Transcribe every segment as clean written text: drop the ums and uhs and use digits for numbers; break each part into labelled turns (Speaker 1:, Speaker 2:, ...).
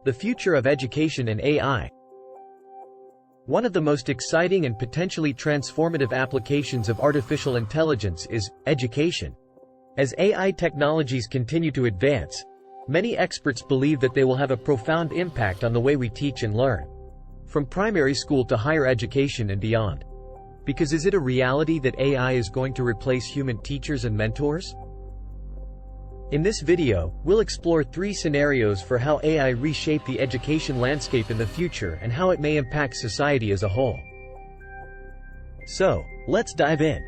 Speaker 1: The future of education and AI. One of the most exciting and potentially transformative applications of artificial intelligence is education. As AI technologies continue to advance, many experts believe that they will have a profound impact on the way we teach and learn, from primary school to higher education and beyond. Because is it a reality that AI is going to replace human teachers and mentors? In this video, we'll explore 3 scenarios for how AI reshape the education landscape in the future and how it may impact society as a whole. So, let's dive in.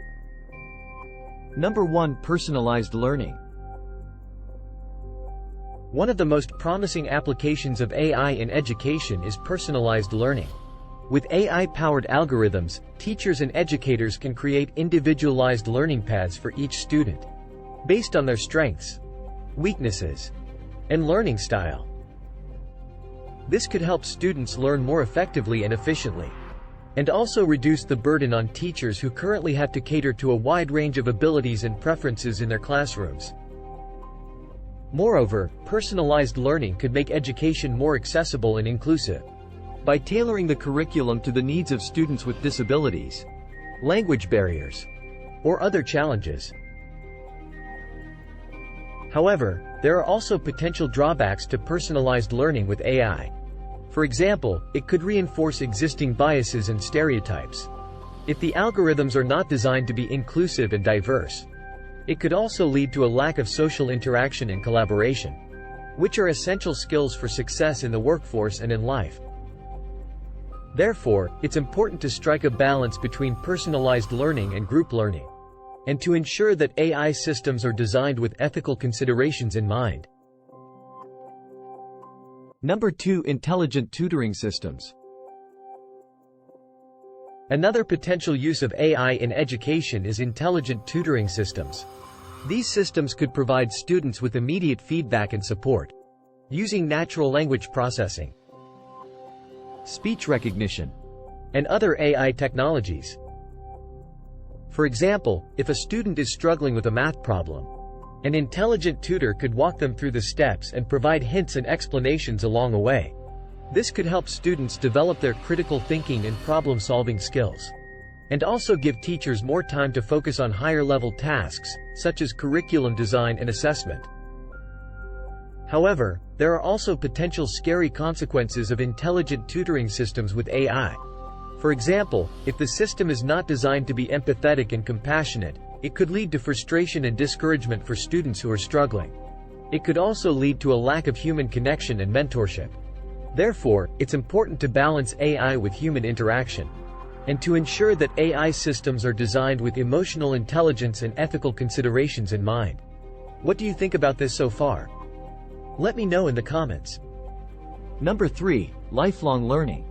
Speaker 1: Number 1. Personalized learning. One of the most promising applications of AI in education is personalized learning. With AI-powered algorithms, teachers and educators can create individualized learning paths for each student, based on their strengths, weaknesses, and learning style. This could help students learn more effectively and efficiently, and also reduce the burden on teachers who currently have to cater to a wide range of abilities and preferences in their classrooms. Moreover, personalized learning could make education more accessible and inclusive by tailoring the curriculum to the needs of students with disabilities, language barriers, or other challenges. However, there are also potential drawbacks to personalized learning with AI. For example, it could reinforce existing biases and stereotypes. If the algorithms are not designed to be inclusive and diverse, it could also lead to a lack of social interaction and collaboration, which are essential skills for success in the workforce and in life. Therefore, it's important to strike a balance between personalized learning and group learning, and to ensure that AI systems are designed with ethical considerations in mind. Number 2. Intelligent tutoring systems. Another potential use of AI in education is intelligent tutoring systems. These systems could provide students with immediate feedback and support, using natural language processing, speech recognition, and other AI technologies. For example, if a student is struggling with a math problem, an intelligent tutor could walk them through the steps and provide hints and explanations along the way. This could help students develop their critical thinking and problem-solving skills, and also give teachers more time to focus on higher-level tasks, such as curriculum design and assessment. However, there are also potential scary consequences of intelligent tutoring systems with AI. For example, if the system is not designed to be empathetic and compassionate, it could lead to frustration and discouragement for students who are struggling. It could also lead to a lack of human connection and mentorship. Therefore, it's important to balance AI with human interaction, and to ensure that AI systems are designed with emotional intelligence and ethical considerations in mind. What do you think about this so far? Let me know in the comments. Number 3. Lifelong learning.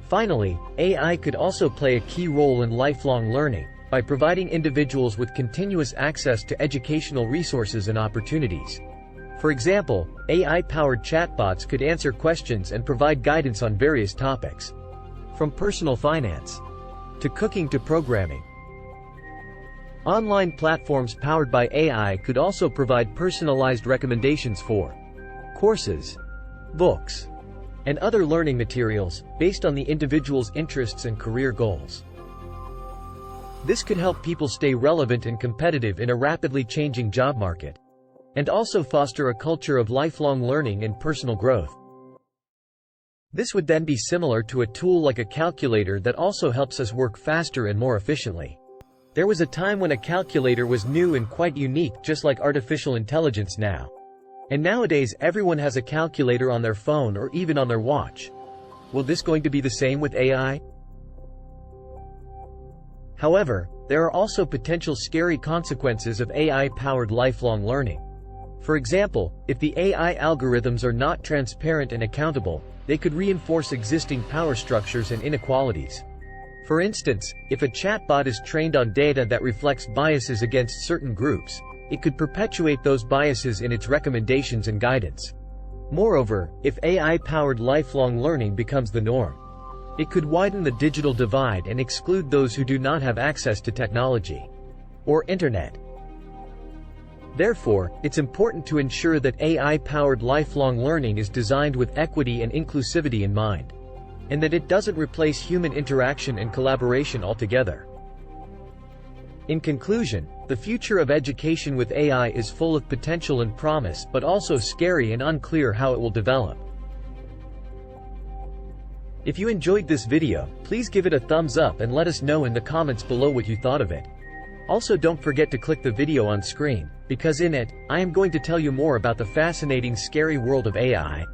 Speaker 1: Finally, AI could also play a key role in lifelong learning, by providing individuals with continuous access to educational resources and opportunities. For example, AI-powered chatbots could answer questions and provide guidance on various topics, from personal finance to cooking to programming. Online platforms powered by AI could also provide personalized recommendations for courses, books, and other learning materials, based on the individual's interests and career goals. This could help people stay relevant and competitive in a rapidly changing job market, and also foster a culture of lifelong learning and personal growth. This would then be similar to a tool like a calculator that also helps us work faster and more efficiently. There was a time when a calculator was new and quite unique, just like artificial intelligence now. And nowadays everyone has a calculator on their phone or even on their watch. Will this going to be the same with AI? However, there are also potential scary consequences of AI-powered lifelong learning. For example, if the AI algorithms are not transparent and accountable, they could reinforce existing power structures and inequalities. For instance, if a chatbot is trained on data that reflects biases against certain groups, it could perpetuate those biases in its recommendations and guidance. Moreover, if AI-powered lifelong learning becomes the norm, it could widen the digital divide and exclude those who do not have access to technology or internet. Therefore, it's important to ensure that AI-powered lifelong learning is designed with equity and inclusivity in mind, and that it doesn't replace human interaction and collaboration altogether. In conclusion, the future of education with AI is full of potential and promise, but also scary and unclear how it will develop. If you enjoyed this video, please give it a thumbs up and let us know in the comments below what you thought of it. Also, don't forget to click the video on screen, because in it, I am going to tell you more about the fascinating, scary world of AI.